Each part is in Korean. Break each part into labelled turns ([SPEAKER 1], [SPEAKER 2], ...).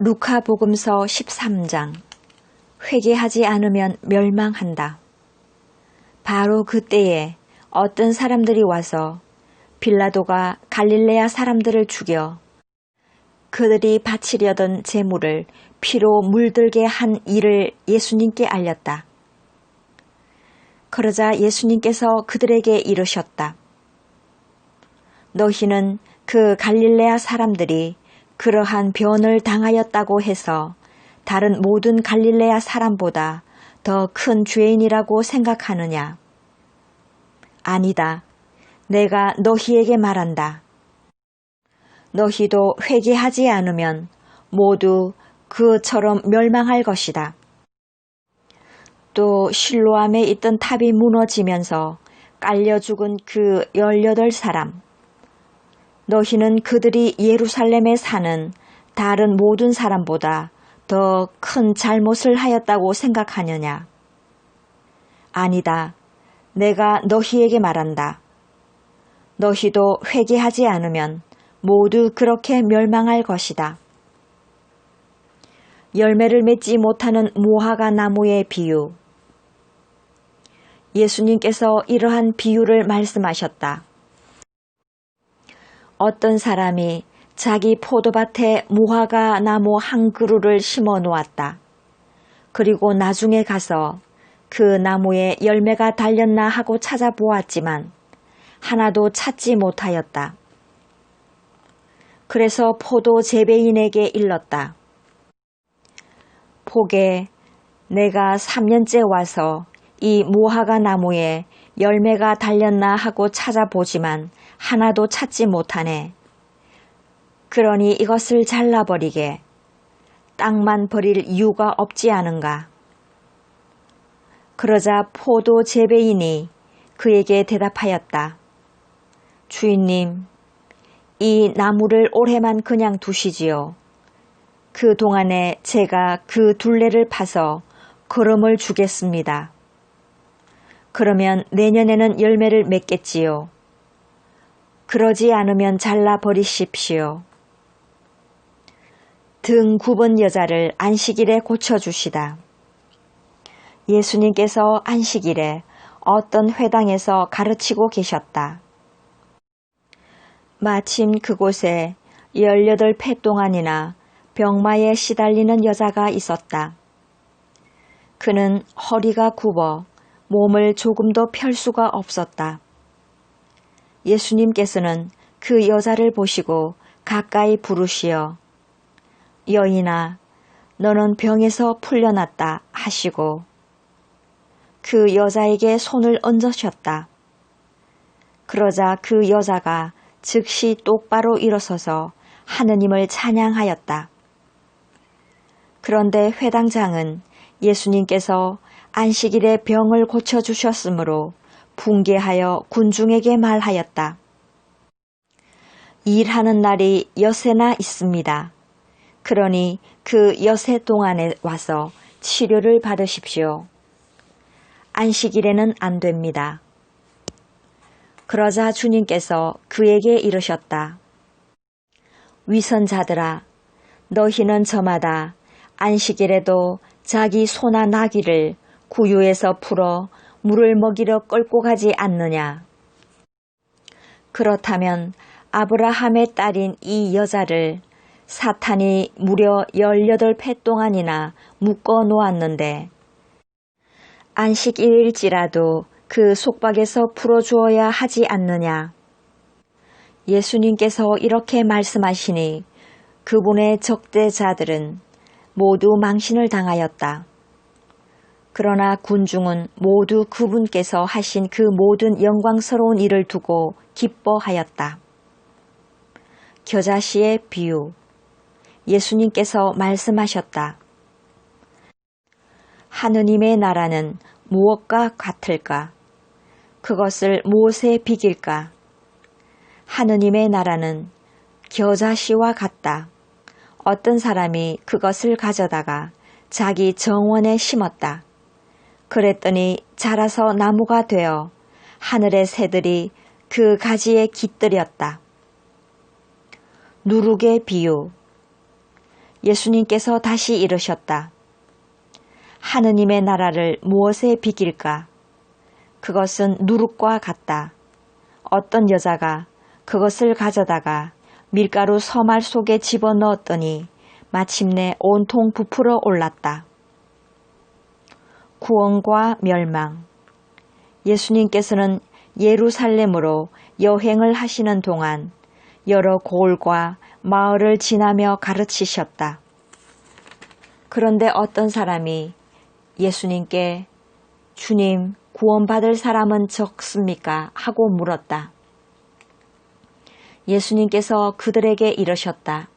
[SPEAKER 1] 루카복음서 13장. 회개하지 않으면 멸망한다. 바로 그때에 어떤 사람들이 와서 빌라도가 갈릴레아 사람들을 죽여 그들이 바치려던 제물을 피로 물들게 한 일을 예수님께 알렸다. 그러자 예수님께서 그들에게 이르셨다. 너희는 그 갈릴레아 사람들이 그러한 변을 당하였다고 해서 다른 모든 갈릴레아 사람보다 더 큰 죄인이라고 생각하느냐? 아니다. 내가 너희에게 말한다. 너희도 회개하지 않으면 모두 그처럼 멸망할 것이다. 또 실로암에 있던 탑이 무너지면서 깔려 죽은 그 18사람. 너희는 그들이 예루살렘에 사는 다른 모든 사람보다 더 큰 잘못을 하였다고 생각하느냐? 아니다. 내가 너희에게 말한다. 너희도 회개하지 않으면 모두 그렇게 멸망할 것이다. 열매를 맺지 못하는 무화과 나무의 비유. 예수님께서 이러한 비유를 말씀하셨다. 어떤 사람이 자기 포도밭에 무화과 나무 한 그루를 심어 놓았다. 그리고 나중에 가서 그 나무에 열매가 달렸나 하고 찾아보았지만 하나도 찾지 못하였다. 그래서 포도 재배인에게 일렀다. 보게, 내가 3년째 와서 이 무화과 나무에 열매가 달렸나 하고 찾아보지만 하나도 찾지 못하네. 그러니 이것을 잘라버리게. 땅만 버릴 이유가 없지 않은가. 그러자 포도 재배인이 그에게 대답하였다. 주인님, 이 나무를 올해만 그냥 두시지요. 그 동안에 제가 그 둘레를 파서 거름을 주겠습니다. 그러면 내년에는 열매를 맺겠지요. 그러지 않으면 잘라버리십시오. 등 굽은 여자를 안식일에 고쳐주시다. 예수님께서 안식일에 어떤 회당에서 가르치고 계셨다. 마침 그곳에 18배 동안이나 병마에 시달리는 여자가 있었다. 그는 허리가 굽어 몸을 조금도 펼 수가 없었다. 예수님께서는 그 여자를 보시고 가까이 부르시어 여인아, 너는 병에서 풀려났다 하시고 그 여자에게 손을 얹으셨다. 그러자 그 여자가 즉시 똑바로 일어서서 하느님을 찬양하였다. 그런데 회당장은 예수님께서 안식일에 병을 고쳐주셨으므로 분개하여 군중에게 말하였다. 일하는 날이 여새나 있습니다. 그러니 그 여새 동안에 와서 치료를 받으십시오. 안식일에는 안 됩니다. 그러자 주님께서 그에게 이르셨다. 위선자들아, 너희는 저마다 안식일에도 자기 소나 나귀를 구유에서 풀어 물을 먹이러 끌고 가지 않느냐. 그렇다면 아브라함의 딸인 이 여자를 사탄이 무려 18배 동안이나 묶어 놓았는데 안식일일지라도 그 속박에서 풀어주어야 하지 않느냐. 예수님께서 이렇게 말씀하시니 그분의 적대자들은 모두 망신을 당하였다. 그러나 군중은 모두 그분께서 하신 그 모든 영광스러운 일을 두고 기뻐하였다. 겨자씨의 비유. 예수님께서 말씀하셨다. 하느님의 나라는 무엇과 같을까? 그것을 무엇에 비길까? 하느님의 나라는 겨자씨와 같다. 어떤 사람이 그것을 가져다가 자기 정원에 심었다. 그랬더니 자라서 나무가 되어 하늘의 새들이 그 가지에 깃들였다. 누룩의 비유. 예수님께서 다시 이르셨다. 하느님의 나라를 무엇에 비길까? 그것은 누룩과 같다. 어떤 여자가 그것을 가져다가 밀가루 서말 속에 집어넣었더니 마침내 온통 부풀어 올랐다. 구원과 멸망. 예수님께서는 예루살렘으로 여행을 하시는 동안 여러 고을과 마을을 지나며 가르치셨다. 그런데 어떤 사람이 예수님께 주님, 구원받을 사람은 적습니까? 하고 물었다. 예수님께서 그들에게 이르셨다.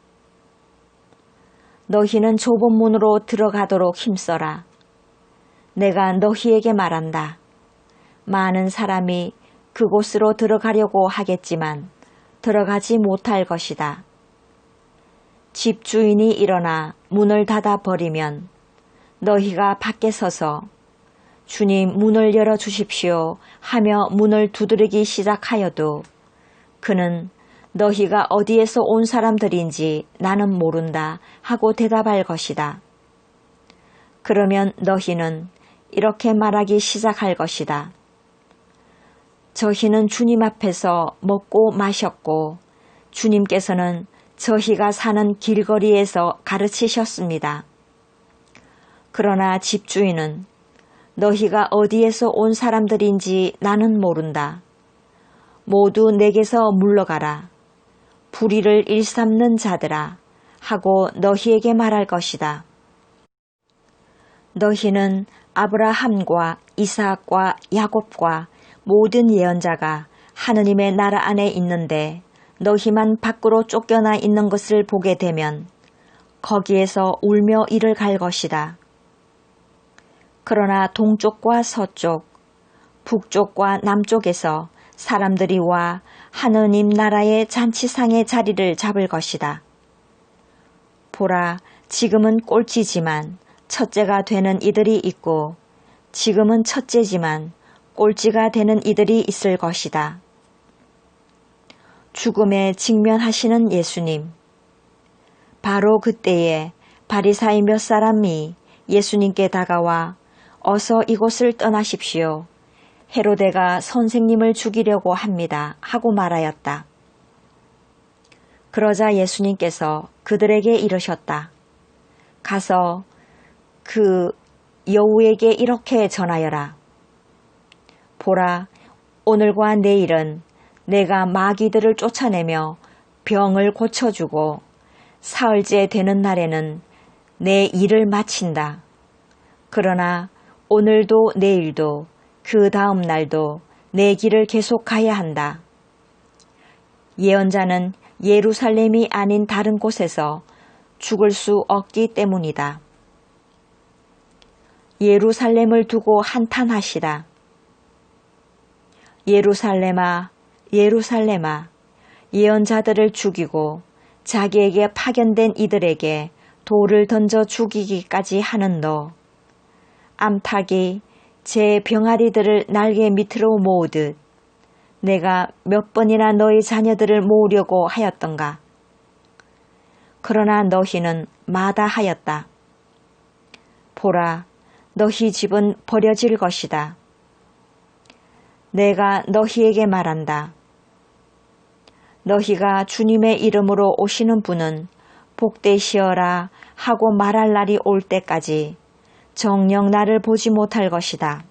[SPEAKER 1] 너희는 좁은 문으로 들어가도록 힘써라. 내가 너희에게 말한다. 많은 사람이 그곳으로 들어가려고 하겠지만 들어가지 못할 것이다. 집주인이 일어나 문을 닫아 버리면 너희가 밖에 서서 주님 문을 열어주십시오 하며 문을 두드리기 시작하여도 그는 너희가 어디에서 온 사람들인지 나는 모른다 하고 대답할 것이다. 그러면 너희는 이렇게 말하기 시작할 것이다. 저희는 주님 앞에서 먹고 마셨고 주님께서는 저희가 사는 길거리에서 가르치셨습니다. 그러나 집주인은 너희가 어디에서 온 사람들인지 나는 모른다. 모두 내게서 물러가라. 불의를 일삼는 자들아 하고 너희에게 말할 것이다. 너희는 아브라함과 이삭과 야곱과 모든 예언자가 하느님의 나라 안에 있는데 너희만 밖으로 쫓겨나 있는 것을 보게 되면 거기에서 울며 이를 갈 것이다. 그러나 동쪽과 서쪽, 북쪽과 남쪽에서 사람들이 와 하느님 나라의 잔치상의 자리를 잡을 것이다. 보라, 지금은 꼴찌지만 첫째가 되는 이들이 있고 지금은 첫째지만 꼴찌가 되는 이들이 있을 것이다. 죽음에 직면하시는 예수님. 바로 그때에 바리사이 몇 사람이 예수님께 다가와 어서 이곳을 떠나십시오. 헤로데가 선생님을 죽이려고 합니다. 하고 말하였다. 그러자 예수님께서 그들에게 이르셨다. 가서 그 여우에게 이렇게 전하여라. 보라, 오늘과 내일은 내가 마귀들을 쫓아내며 병을 고쳐주고 사흘째 되는 날에는 내 일을 마친다. 그러나 오늘도 내일도 그 다음 날도 내 길을 계속 가야 한다. 예언자는 예루살렘이 아닌 다른 곳에서 죽을 수 없기 때문이다. 예루살렘을 두고 한탄하시다. 예루살렘아, 예루살렘아, 예언자들을 죽이고 자기에게 파견된 이들에게 돌을 던져 죽이기까지 하는 너. 암탉이 제 병아리들을 날개 밑으로 모으듯 내가 몇 번이나 너희 자녀들을 모으려고 하였던가. 그러나 너희는 마다하였다. 보라, 너희 집은 버려질 것이다. 내가 너희에게 말한다. 너희가 주님의 이름으로 오시는 분은 복되시어라 하고 말할 날이 올 때까지 정녕 나를 보지 못할 것이다.